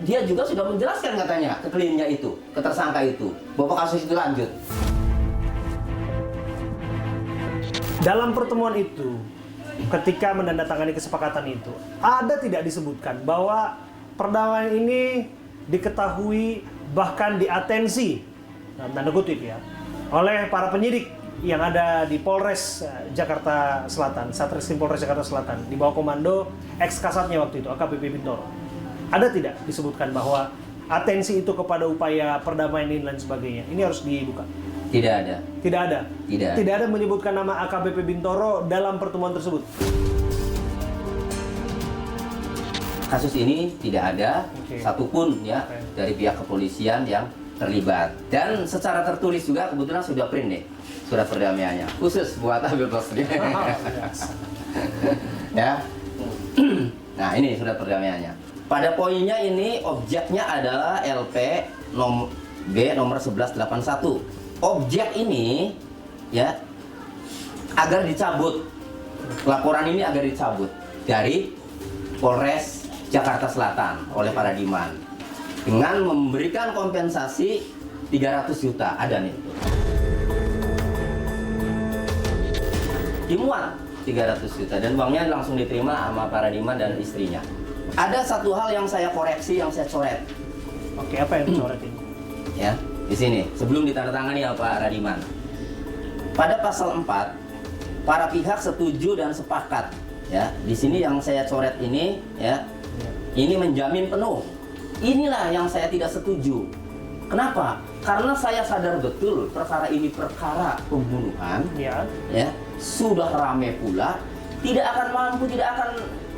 dia juga sudah menjelaskan katanya ke kliennya itu, ke tersangka itu, bahwa kasus itu lanjut. Dalam pertemuan itu, ketika menandatangani kesepakatan itu, ada tidak disebutkan bahwa perdamaian ini diketahui bahkan diatensi, dalam tanda kutip ya, oleh para penyidik yang ada di Polres Jakarta Selatan, Satreskrim Polres Jakarta Selatan, di bawah komando ex-kasatnya waktu itu, AKBP Bintoro. Ada tidak disebutkan bahwa atensi itu kepada upaya perdamaian ini dan sebagainya? Ini harus dibuka. Tidak ada. Tidak ada. Tidak. Tidak ada menyebutkan nama AKBP Bintoro dalam pertemuan tersebut. Kasus ini tidak ada Oke. satupun ya Oke. dari pihak kepolisian yang terlibat. Dan secara tertulis juga kebetulan sudah print nih surat perdamaiannya, khusus buat Habib Basri. Ya. Nah, ini surat perdamaiannya. Pada poinnya ini objeknya adalah LP B nomor 1181. Objek ini ya agar dicabut. Laporan ini agar dicabut dari Polres Jakarta Selatan oleh Paradiman dengan memberikan kompensasi 300 juta. Ada nih. Dimuat 300 juta dan uangnya langsung diterima sama Paradiman dan istrinya. Ada satu hal yang saya koreksi, yang saya coret. Oke, apa yang dicoret ini? Ya, di sini sebelum ditandatangani sama Pak Radiman. Pada pasal 4, para pihak setuju dan sepakat. Ya, di sini yang saya coret ini, ya, ini menjamin penuh. Inilah yang saya tidak setuju. Kenapa? Karena saya sadar betul perkara ini perkara pembunuhan. Ya. Ya, sudah ramai pula, tidak akan mampu, tidak akan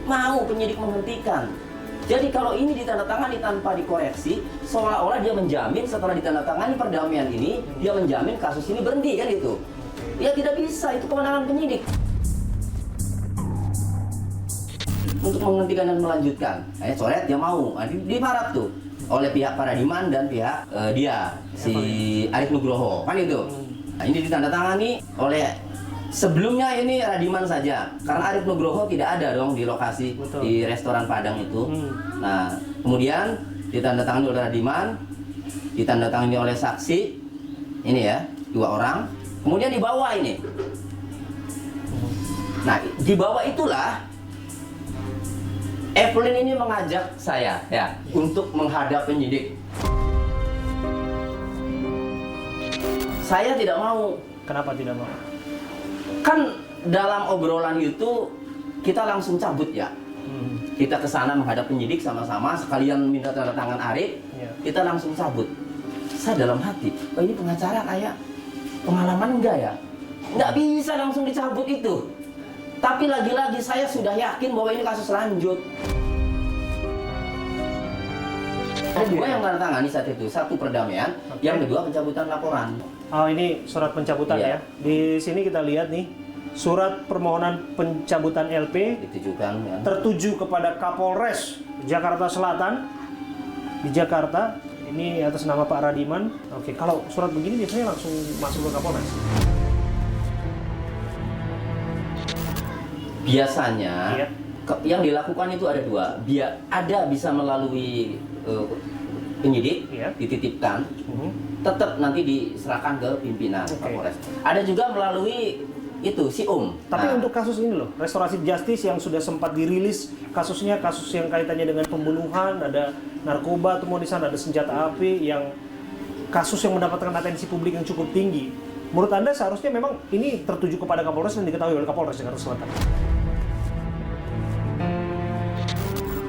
mau penyidik menghentikan. Jadi kalau ini ditandatangani tanpa dikoreksi, seolah-olah dia menjamin setelah ditandatangani perdamaian ini, dia menjamin kasus ini berhenti, kan itu. Ya tidak bisa, itu kewenangan penyidik untuk menghentikan dan melanjutkan. Coret dia mau, dimarah tuh oleh pihak Paradiman dan pihak dia si Arif Nugroho, kan itu. Nah, ini ditandatangani oleh sebelumnya ini Radiman saja, karena Arif Nugroho tidak ada dong di lokasi. Betul. Di restoran Padang itu. Nah, kemudian ditandatangani oleh Radiman, ditandatangani oleh saksi, ini ya, 2 orang. Kemudian di bawah ini. Nah, di bawah itulah Evelyn ini mengajak saya ya untuk menghadap penyidik. Saya tidak mau. Kenapa tidak mau? Kan dalam obrolan itu kita langsung cabut ya. Kita ke sana menghadap penyidik sama-sama, sekalian minta tanda tangan Arif, Ya. kita langsung cabut. Saya dalam hati, oh ini pengacara kayak pengalaman enggak ya? Nggak bisa langsung dicabut itu. Tapi lagi-lagi saya sudah yakin bahwa ini kasus lanjut. Ada 2 yang tanda tangani saat itu, 1 perdamaian, yang kedua pencabutan laporan. Oh, ini surat pencabutan Iya. ya. Di sini kita lihat nih, surat permohonan pencabutan LP Ditujukan ya. tertuju kepada Kapolres Jakarta Selatan di Jakarta. Ini atas nama Pak Radiman. Oke, kalau surat begini biasanya langsung masuk ke Kapolres. Biasanya Iya. yang dilakukan itu ada 2. Ada bisa melalui penyidik, Iya. dititipkan, tetap nanti diserahkan ke pimpinan Oke. Kapolres. Ada juga melalui itu SIUM. Tapi Nah, untuk kasus ini loh, restoratif justice yang sudah sempat dirilis kasusnya, kasus yang kaitannya dengan pembunuhan, ada narkoba temuan di sana, ada senjata api, yang kasus yang mendapatkan atensi publik yang cukup tinggi. Menurut Anda seharusnya memang ini tertuju kepada Kapolres dan diketahui oleh Kapolres Jakarta Selatan?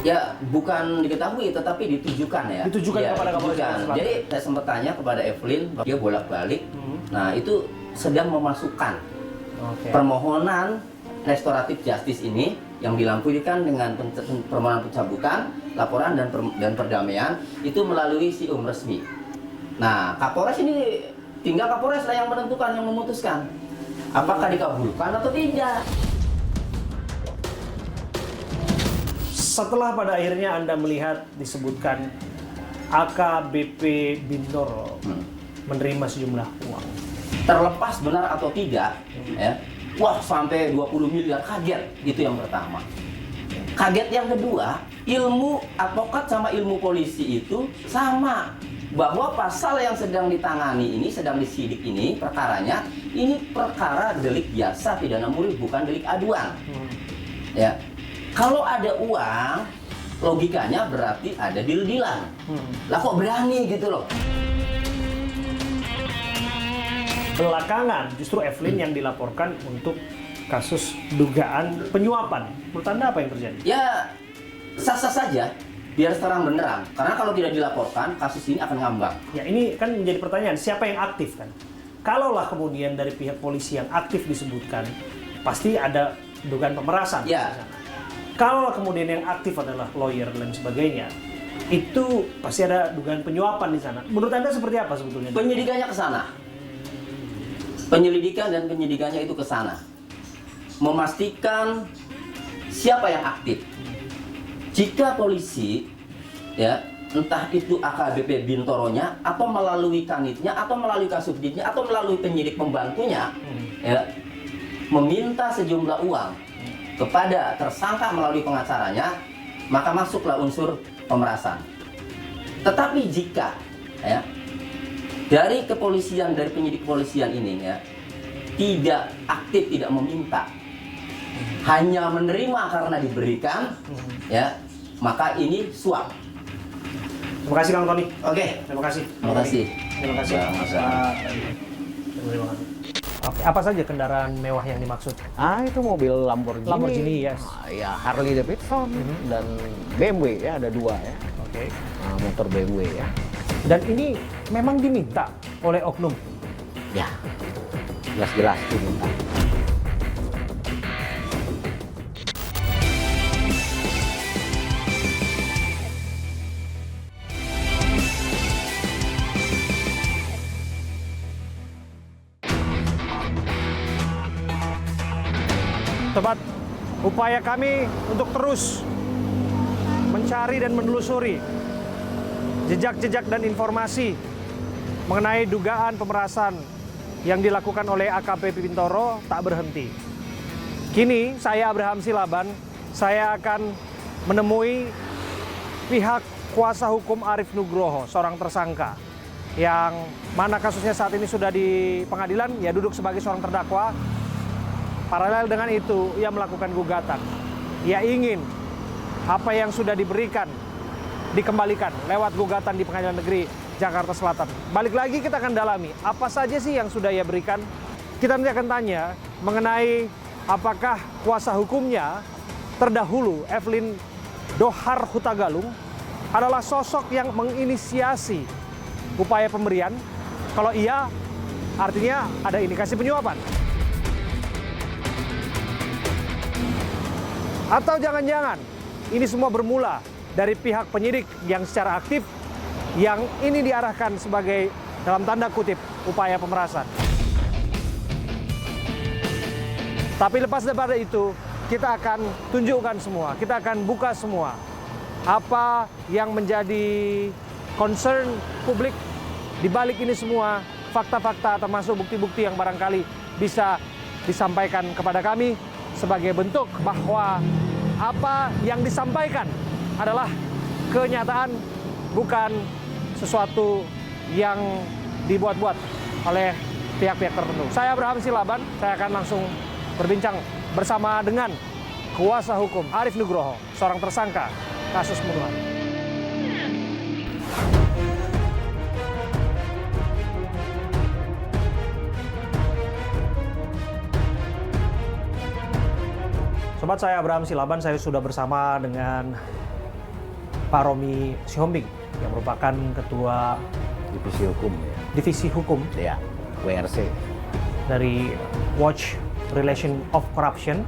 ya bukan diketahui tetapi ditujukan ya. Ditujukan Ya, kepada Kapolres ditujukan. Jakarta Selatan. Jadi saya sempat tanya kepada Evelyn, dia bolak-balik. Nah, itu sedang memasukkan Oke. permohonan restoratif justice ini yang dilampirkan dengan permohonan pencabutan, laporan dan perdamaian itu melalui SIUM resmi. Nah, Kapolres ini tinggal Kapolres lah yang menentukan, yang memutuskan apakah dikabulkan atau tidak. setelah pada akhirnya Anda melihat disebutkan AKBP Bintoro menerima sejumlah uang. Terlepas benar atau tidak, ya, wah sampai 20 miliar, kaget. Itu yang pertama. Kaget yang kedua, ilmu advokat sama ilmu polisi itu sama. Bahwa pasal yang sedang ditangani ini, sedang disidik ini, perkaranya, ini perkara delik biasa pidana murni, bukan delik aduan. Ya, kalau ada uang, logikanya berarti ada deal-dealan. Lah kok berani gitu loh. Belakangan justru Evelyn yang dilaporkan untuk kasus dugaan penyuapan. Menurut Anda apa yang terjadi? Ya, sah-sah saja, biar terang benerang. Karena kalau tidak dilaporkan, kasus ini akan ngambang. Ya, ini kan menjadi pertanyaan, siapa yang aktif kan? Kalaulah kemudian dari pihak polisi yang aktif disebutkan, pasti ada dugaan pemerasan. Ya. Di sana. Kalau kemudian yang aktif adalah lawyer dan sebagainya, itu pasti ada dugaan penyuapan di sana. Menurut Anda seperti apa sebetulnya? Penyidikannya ke sana. Penyelidikan dan penyidikannya itu ke sana. Memastikan siapa yang aktif. Jika polisi, ya, entah itu AKBP Bintoronya, atau melalui kanitnya, atau melalui kasubditnya, atau melalui penyidik pembantunya, ya, meminta sejumlah uang kepada tersangka melalui pengacaranya, maka masuklah unsur pemerasan. Tetapi jika, ya, dari kepolisian, dari penyidik kepolisian ini, ya, tidak aktif, tidak meminta, hanya menerima karena diberikan, ya, maka ini suap. Terima kasih Kang Tony. Oke, Terima kasih. terima kasih. Terima kasih. Sama-sama. Terima kasih. Oke, apa saja kendaraan mewah yang dimaksud? Itu mobil Lamborghini. Lamborghini, yes. Ya Harley Davidson dan BMW ya, ada 2 ya. Oke. Motor BMW ya. Dan ini memang diminta oleh oknum. Ya, jelas-jelas diminta. Sobat, upaya kami untuk terus mencari dan menelusuri jejak-jejak dan informasi mengenai dugaan pemerasan yang dilakukan oleh AKBP Bintoro tak berhenti. Kini saya Abraham Silaban, saya akan menemui pihak kuasa hukum Arief Nugroho, seorang tersangka yang mana kasusnya saat ini sudah di pengadilan, ya duduk sebagai seorang terdakwa. Paralel dengan itu, ia melakukan gugatan. Ia ingin apa yang sudah diberikan dikembalikan lewat gugatan di Pengadilan Negeri Jakarta Selatan. Balik lagi kita akan dalami apa saja sih yang sudah ia berikan. Kita nanti akan tanya mengenai apakah kuasa hukumnya terdahulu Evelyn Dohar Hutagalung adalah sosok yang menginisiasi upaya pemberian. Kalau iya, artinya ada indikasi penyuapan. Atau jangan-jangan ini semua bermula dari pihak penyidik yang secara aktif, yang ini diarahkan sebagai dalam tanda kutip upaya pemerasan. Tapi lepas daripada itu, kita akan tunjukkan semua, kita akan buka semua apa yang menjadi concern publik di balik ini semua, fakta-fakta termasuk bukti-bukti yang barangkali bisa disampaikan kepada kami sebagai bentuk bahwa apa yang disampaikan adalah kenyataan, bukan sesuatu yang dibuat-buat oleh pihak-pihak tertentu. Saya Abraham Silaban, saya akan langsung berbincang bersama dengan kuasa hukum Arief Nugroho, seorang tersangka kasus pembunuhan. Sobat, saya Abraham Silaban, saya sudah bersama dengan Pak Romi Sihombing yang merupakan Ketua Divisi Hukum ya. Divisi Hukum Ya, WRC. dari Watch Relation of Corruption.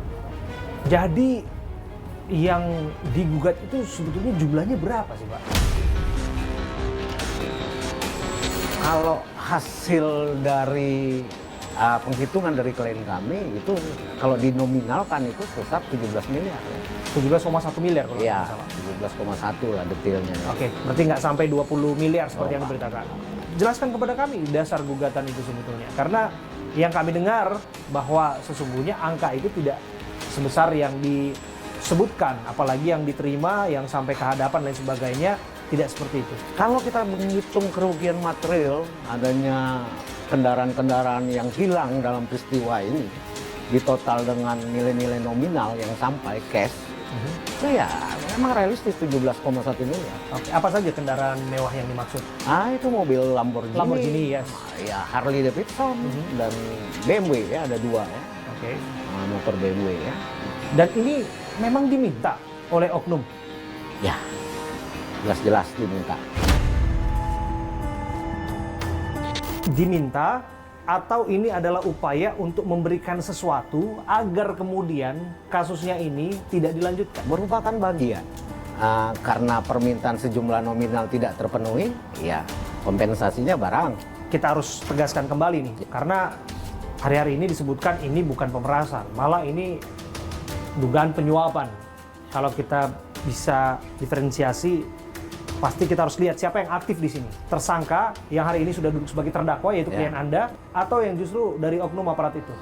Jadi yang digugat itu sebetulnya jumlahnya berapa sih, Pak? Kalau hasil dari penghitungan dari klien kami itu kalau dinominalkan itu tetap 17 miliar. 17,1 miliar kalau Iya, tidak salah. 17,1 lah detailnya. Oke, berarti nggak sampai 20 miliar seperti yang Oh, diberitakan. Jelaskan kepada kami dasar gugatan itu sebetulnya. Karena yang kami dengar bahwa sesungguhnya angka itu tidak sebesar yang disebutkan, apalagi yang diterima, yang sampai ke hadapan dan sebagainya, tidak seperti itu. Kalau kita menghitung kerugian material, adanya kendaraan-kendaraan yang hilang dalam peristiwa ini, ditotal dengan nilai-nilai nominal yang sampai cash, itu ya memang realistis 17,1 miliar. Oke, apa saja kendaraan mewah yang dimaksud? Itu mobil Lamborghini, Lamborghini, yes. ya Harley Davidson, dan BMW ya, ada 2 ya, Oke. motor BMW ya. Dan ini memang diminta oleh oknum. Ya, jelas-jelas diminta. Diminta atau ini adalah upaya untuk memberikan sesuatu agar kemudian kasusnya ini tidak dilanjutkan? Merupakan bagian. Karena permintaan sejumlah nominal tidak terpenuhi, ya kompensasinya barang. Kita harus tegaskan kembali nih, karena hari-hari ini disebutkan ini bukan pemerasan, malah ini dugaan penyuapan. Kalau kita bisa diferensiasi, pasti kita harus lihat siapa yang aktif di sini. Tersangka yang hari ini sudah duduk sebagai terdakwa, yaitu klien Anda, atau yang justru dari oknum aparat itu.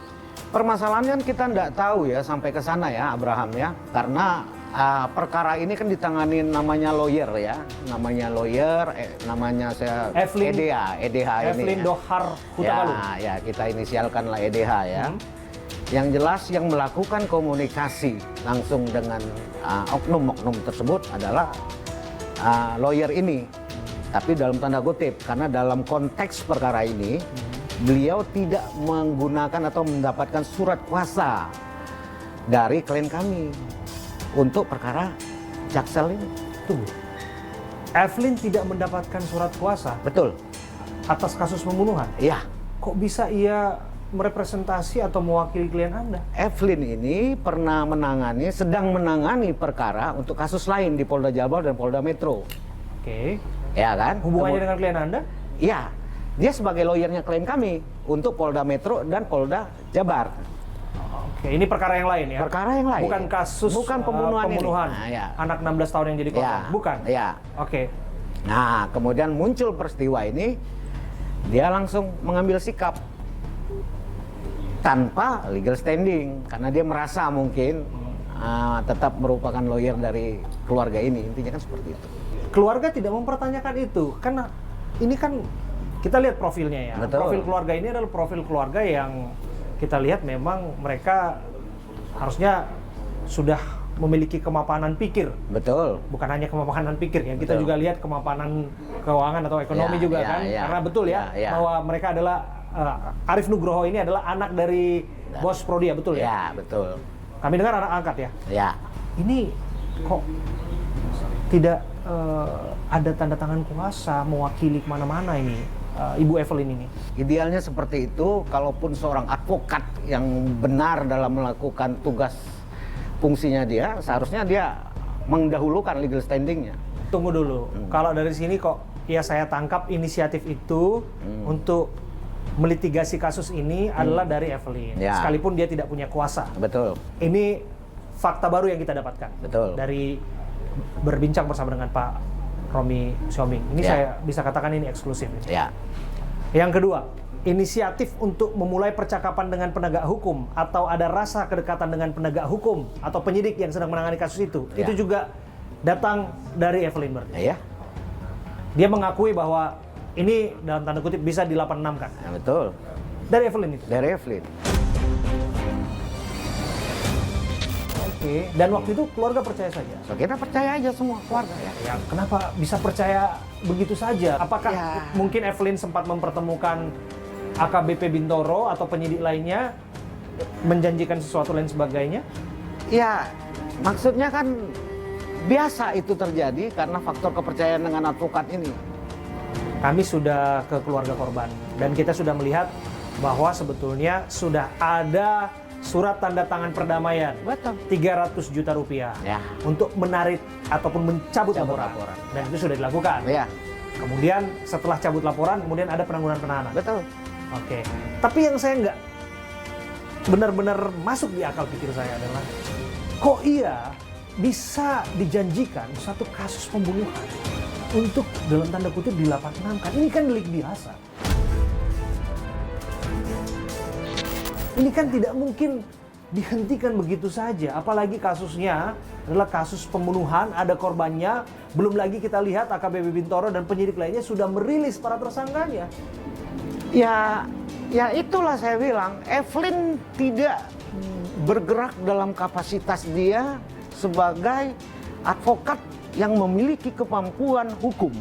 Permasalahannya kita tidak tahu ya sampai ke sana ya, Abraham ya, karena perkara ini kan ditangani namanya lawyer ya, namanya saya Evelyn EDH ini. Evelyn Dohar Hutakalu. Ya, kita inisialkanlah EDH ya. Yang jelas yang melakukan komunikasi langsung dengan oknum-oknum tersebut adalah lawyer ini, tapi dalam tanda kutip, karena dalam konteks perkara ini beliau tidak menggunakan atau mendapatkan surat kuasa dari klien kami untuk perkara Jaksel ini. Tunggu. Evelyn tidak mendapatkan surat kuasa Betul, atas kasus pembunuhan. iya. Kok bisa ia merepresentasi atau mewakili klien Anda? Evelyn ini pernah sedang menangani perkara untuk kasus lain di Polda Jabar dan Polda Metro. Oke. Ya kan? Hubungannya dengan klien Anda? Iya, dia sebagai lawyernya klien kami untuk Polda Metro dan Polda Jabar. Oke, ini perkara yang lain ya? Perkara yang lain. Bukan kasus Bukan pembunuhan ini. pembunuhan. Nah, ya. Anak 16 tahun yang jadi korban. Ya, Bukan? Iya. Oke. Nah, kemudian muncul peristiwa ini, dia langsung mengambil sikap tanpa legal standing karena dia merasa mungkin tetap merupakan lawyer dari keluarga ini. Intinya kan seperti itu. Keluarga tidak mempertanyakan itu, karena ini kan kita lihat profilnya ya. Betul. Profil keluarga ini adalah profil keluarga yang kita lihat memang mereka harusnya sudah memiliki kemapanan pikir. Betul. Bukan hanya kemapanan pikir ya, kita Betul. juga lihat kemapanan keuangan atau ekonomi Ya, juga ya, kan. ya. Karena betul ya, Ya. bahwa mereka adalah Arif Nugroho ini adalah anak dari bos Prodia, betul ya? Ya, betul. Kami dengar anak angkat ya. Ya. Ini kok tidak ada tanda tangan kuasa mewakili kemana-mana ini Ibu Evelyn ini? Idealnya seperti itu, kalaupun seorang advokat yang benar dalam melakukan tugas fungsinya dia, seharusnya dia mendahulukan legal standingnya. Tunggu dulu, kalau dari sini kok ya saya tangkap inisiatif itu untuk melitigasi kasus ini adalah dari Evelyn, Ya. sekalipun dia tidak punya kuasa. Betul. Ini fakta baru yang kita dapatkan. Betul. Dari berbincang bersama dengan Pak Romi Siombing. Ini Ya. saya bisa katakan ini eksklusif. Ya. Yang kedua, inisiatif untuk memulai percakapan dengan penegak hukum atau ada rasa kedekatan dengan penegak hukum atau penyidik yang sedang menangani kasus itu Ya. juga datang dari Evelyn berarti. Ya. Dia mengakui bahwa ini dalam tanda kutip bisa di 86 kan? Ya, betul. Dari Evelyn itu. Dari Evelyn. Oke. Dan waktu itu keluarga percaya saja. So, kita percaya aja semua keluarga ya. Ya, kenapa bisa percaya begitu saja? Apakah Ya. mungkin Evelyn sempat mempertemukan AKBP Bintoro atau penyidik lainnya menjanjikan sesuatu lain sebagainya? Ya, maksudnya kan biasa itu terjadi karena faktor kepercayaan dengan advokat ini. Kami sudah ke keluarga korban dan kita sudah melihat bahwa sebetulnya sudah ada surat tanda tangan perdamaian Betul. 300 juta rupiah Ya. untuk menarik ataupun mencabut laporan. Dan itu sudah dilakukan. Ya, Kemudian setelah cabut laporan kemudian ada penangguhan penahanan. betul. Oke. Tapi yang saya nggak benar-benar masuk di akal pikir saya adalah kok iya bisa dijanjikan satu kasus pembunuhan untuk dalam tanda kutip dilapatnamkan. Ini kan delik biasa. Ini kan tidak mungkin dihentikan begitu saja, apalagi kasusnya adalah kasus pembunuhan, ada korbannya, belum lagi kita lihat AKBP Bintoro dan penyidik lainnya sudah merilis para tersangkanya. Ya itulah saya bilang, Evelyn tidak bergerak dalam kapasitas dia sebagai advokat yang memiliki kemampuan hukum.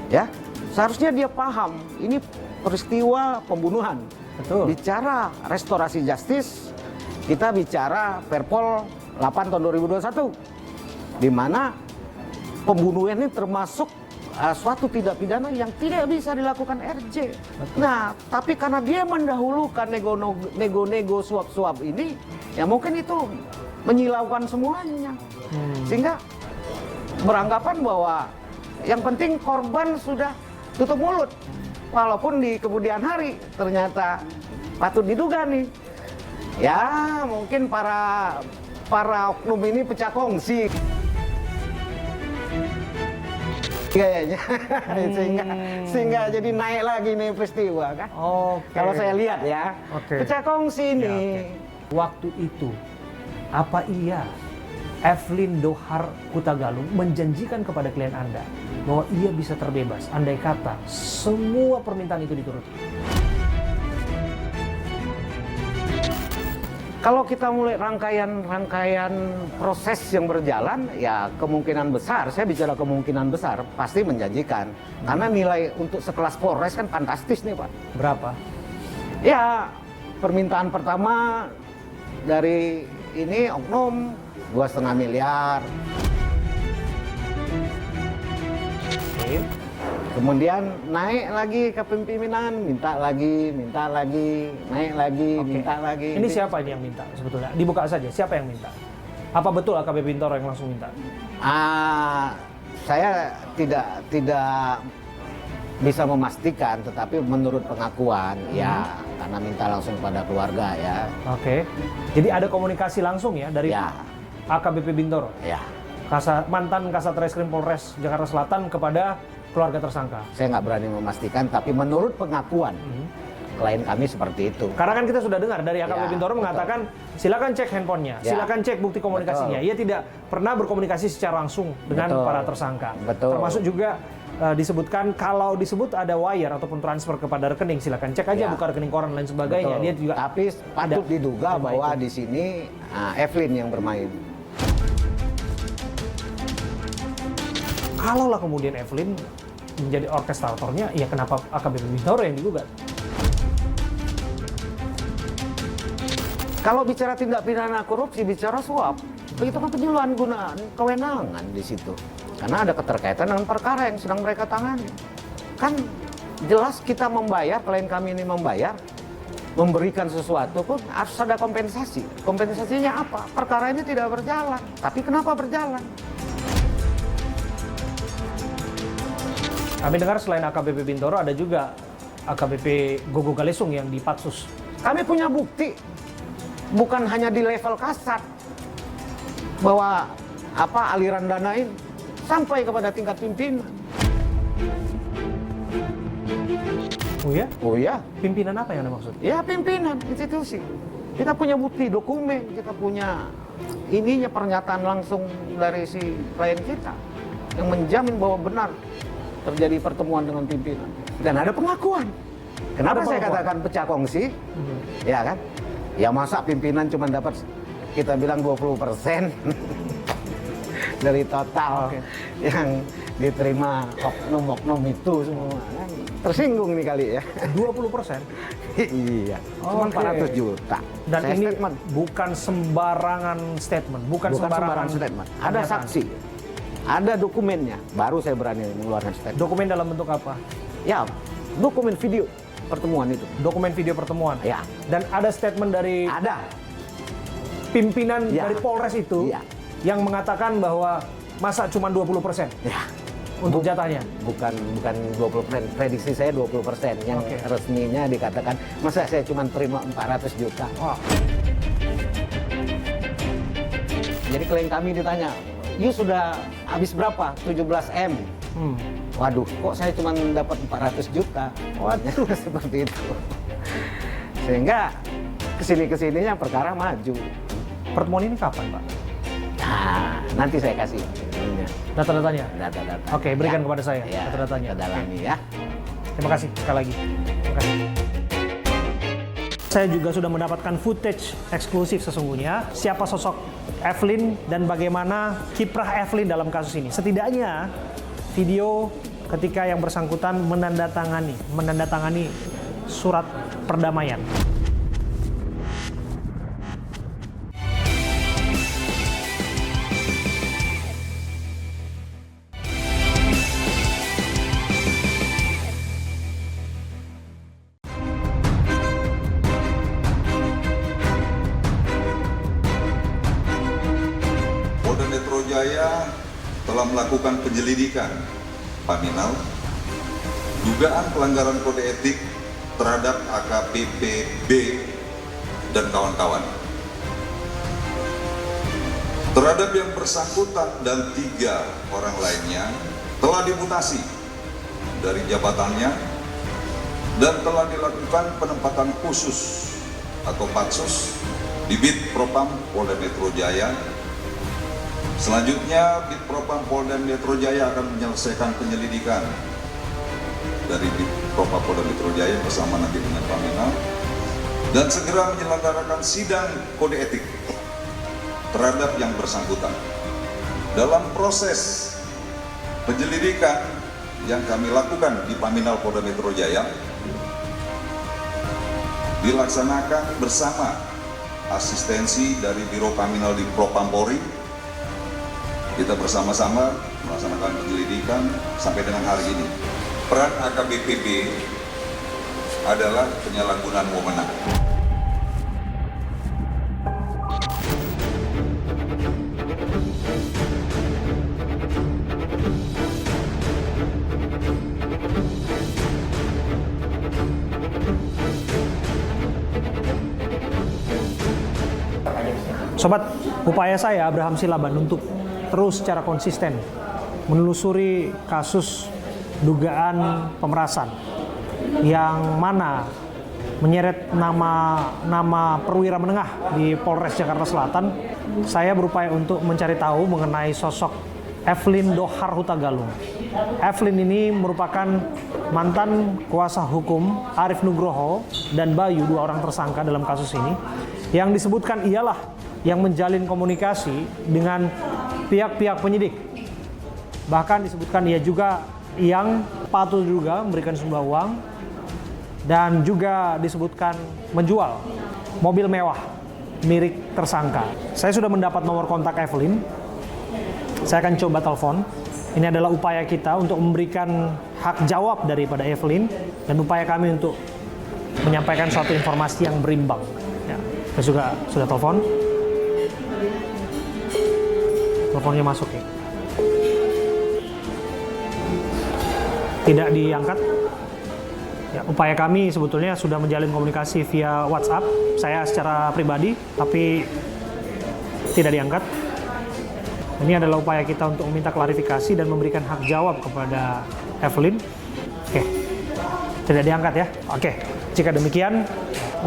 Ya, seharusnya dia paham ini peristiwa pembunuhan. Betul. Bicara restorasi justice, kita bicara Perpol 8 tahun 2021, di mana pembunuhan ini termasuk suatu tindak pidana yang tidak bisa dilakukan RJ. Nah, tapi karena dia mendahulukan nego-nego suap-suap ini, ya mungkin itu menyilaukan semuanya. Sehingga beranggapan bahwa yang penting korban sudah tutup mulut. Walaupun di kemudian hari ternyata patut diduga nih, ya mungkin para oknum ini pecah kongsi kayaknya. sehingga jadi naik lagi nih peristiwa kan. Oke. Kalau saya lihat ya, pecah kongsi ini. Waktu itu, apa iya Evelyn Dohar Hutagalung menjanjikan kepada klien Anda bahwa ia bisa terbebas andai kata semua permintaan itu dituruti? Kalau kita mulai rangkaian proses yang berjalan, ya kemungkinan besar, saya bicara kemungkinan besar, pasti menjanjikan. Karena nilai untuk sekelas Polres kan fantastis nih Pak. Berapa? Ya, permintaan pertama dari ini oknum 2,5 miliar. Oke. Kemudian naik lagi ke pimpinan, minta lagi, naik lagi, Oke. minta lagi. Ini siapa ini yang minta sebetulnya? Dibuka saja, siapa yang minta? Apa betul AKBP Bintoro yang langsung minta? Saya tidak bisa memastikan, tetapi menurut pengakuan, ya karena minta langsung pada keluarga ya. Oke. Jadi ada komunikasi langsung ya dari Ya, AKBP Bintoro? ya. Mantan Kasat Reskrim Polres Jakarta Selatan kepada keluarga tersangka? Saya nggak berani memastikan, tapi menurut pengakuan klien kami seperti itu. Karena kan kita sudah dengar dari AKBP Ya, Bintoro betul. mengatakan silakan cek handphonenya, Ya. silakan cek bukti komunikasinya. Betul. Ia tidak pernah berkomunikasi secara langsung dengan Betul. para tersangka. Betul. Termasuk juga disebutkan kalau disebut ada wire ataupun transfer kepada rekening, silakan cek aja Ya. buka rekening koran dan lain sebagainya. Betul. Dia juga Tapi patut diduga terima bahwa itu. di sini Evelyn yang bermain. Kalaulah kemudian Evelyn menjadi orkestratornya, ya kenapa AKBP Bintoro yang digugat? Kalau bicara tindak pidana korupsi, bicara suap, itu kan penyalahgunaan kewenangan di situ. Karena ada keterkaitan dengan perkara yang sedang mereka tangani. Kan jelas kita membayar, klien kami ini membayar, memberikan sesuatu pun harus ada kompensasi. Kompensasinya apa? Perkara ini tidak berjalan. Tapi kenapa berjalan? Kami dengar selain AKBP Bintoro ada juga AKBP Gogo Galesung yang di Patsus. Kami punya bukti, bukan hanya di level kasat, bahwa aliran dana ini sampai kepada tingkat pimpinan. Oh ya? Oh ya, Pimpinan apa yang Anda maksud? ya pimpinan institusi. Kita punya bukti dokumen, kita punya ininya pernyataan langsung dari si klien kita yang menjamin bahwa benar terjadi pertemuan dengan pimpinan dan ada pengakuan. Kenapa Ada saya pengakuan. katakan pecah kongsi? Ya kan? Ya masa pimpinan cuma dapat kita bilang 20% dari total Oke. yang diterima oknum-oknum itu semua kan? Tersinggung nih kali ya. 20%? Iya, cuma Oke. 400 juta. Dan Saya ini statement. bukan sembarangan statement, bukan sembarangan statement. Ada pernyataan. saksi, ada dokumennya, baru saya berani mengeluarkan statement. Dokumen dalam bentuk apa? Ya, dokumen video pertemuan itu. Dokumen video pertemuan. Ya, Dan ada statement dari ada. pimpinan Ya. dari Polres itu Ya. yang mengatakan bahwa masa cuma 20%. Ya, untuk jatahnya? Bukan 20%, prediksi saya 20%. Yang Oke. resminya dikatakan, masa saya cuma terima 400 juta. Wah, Jadi klien kami ditanya, you sudah habis berapa? 17M. Waduh, kok saya cuma dapat 400 juta? Waduh, seperti itu. Sehingga kesininya perkara maju. pertemuan ini kapan, Pak? Nah, nanti saya kasih ininya, Data-datanya? data-data. Oke, berikan kepada saya Ya, data-datanya. kita dalami ya. Terima kasih sekali lagi. Terima kasih. Saya juga sudah mendapatkan footage eksklusif sesungguhnya siapa sosok Evelyn dan bagaimana kiprah Evelyn dalam kasus ini. Setidaknya video ketika yang bersangkutan menandatangani surat perdamaian. Polda Metro Jaya telah melakukan penyelidikan paminal dugaan pelanggaran kode etik terhadap AKBP B dan kawan-kawan. Terhadap yang bersangkutan dan 3 orang lainnya telah dimutasi dari jabatannya dan telah dilakukan penempatan khusus atau patsus di Bid Propam Polda Metro Jaya. Selanjutnya, Bid Propam Polda Metro Jaya akan menyelesaikan penyelidikan dari Bid Propam Polda Metro Jaya bersama nanti dengan Paminal dan segera menyelenggarakan sidang kode etik terhadap yang bersangkutan. Dalam proses penyelidikan yang kami lakukan di Paminal Polda Metro Jaya dilaksanakan bersama asistensi dari Biro Paminal di Propam Polri. Kita bersama-sama melaksanakan penyelidikan sampai dengan hari ini. Peran AKBP adalah penyalahgunaan wewenang. Sobat, upaya saya Abraham Silaban untuk terus secara konsisten menelusuri kasus dugaan pemerasan yang mana menyeret nama perwira menengah di Polres Jakarta Selatan. Saya berupaya untuk mencari tahu mengenai sosok Evelyn Dohar Hutagalung. Evelyn ini merupakan mantan kuasa hukum Arief Nugroho dan Bayu, 2 orang tersangka dalam kasus ini. Yang disebutkan ialah yang menjalin komunikasi dengan pihak-pihak penyidik. Bahkan disebutkan ia juga yang patut juga memberikan sejumlah uang dan juga disebutkan menjual mobil mewah milik tersangka. Saya sudah mendapat nomor kontak Evelyn. Saya akan coba telepon. Ini adalah upaya kita untuk memberikan hak jawab daripada Evelyn dan upaya kami untuk menyampaikan suatu informasi yang berimbang. Ya, saya sudah telepon. Teleponnya masuk ya. Tidak diangkat. Ya, upaya kami sebetulnya sudah menjalin komunikasi via WhatsApp saya secara pribadi, tapi tidak diangkat. Ini adalah upaya kita untuk meminta klarifikasi dan memberikan hak jawab kepada Evelyn. Oke, tidak diangkat ya. Oke, jika demikian,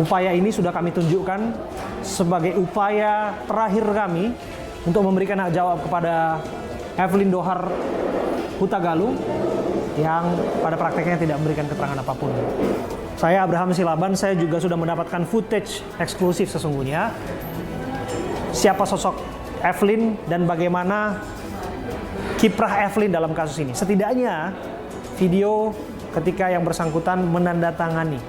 upaya ini sudah kami tunjukkan sebagai upaya terakhir kami untuk memberikan hak jawab kepada Evelyn Dohar Hutagalung yang pada prakteknya tidak memberikan keterangan apapun. Saya Abraham Silaban, saya juga sudah mendapatkan footage eksklusif sesungguhnya siapa sosok Evelyn dan bagaimana kiprah Evelyn dalam kasus ini. Setidaknya video ketika yang bersangkutan menandatangani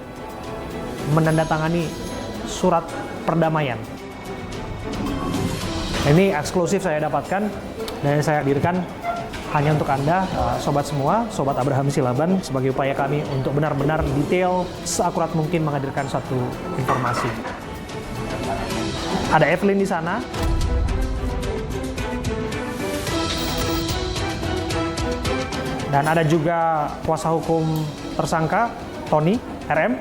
surat perdamaian. Ini eksklusif saya dapatkan dan saya hadirkan hanya untuk Anda, sobat semua, sobat Abraham Silaban, sebagai upaya kami untuk benar-benar detail, seakurat mungkin menghadirkan suatu informasi. Ada Evelyn di sana. Dan ada juga kuasa hukum tersangka Tony RM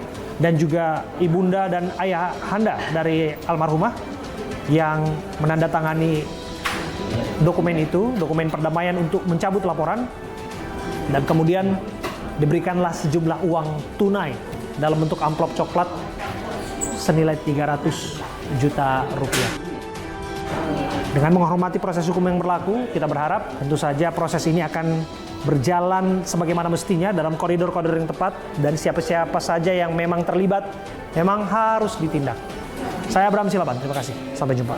dan juga ibunda dan ayah handa dari almarhumah yang menandatangani dokumen itu, dokumen perdamaian untuk mencabut laporan, dan kemudian diberikanlah sejumlah uang tunai dalam bentuk amplop coklat senilai 300 juta rupiah. Dengan menghormati proses hukum yang berlaku, kita berharap tentu saja proses ini akan berjalan sebagaimana mestinya dalam koridor-koridor yang tepat, dan siapa-siapa saja yang memang terlibat memang harus ditindak. Saya Bram Silaban, terima kasih. Sampai jumpa.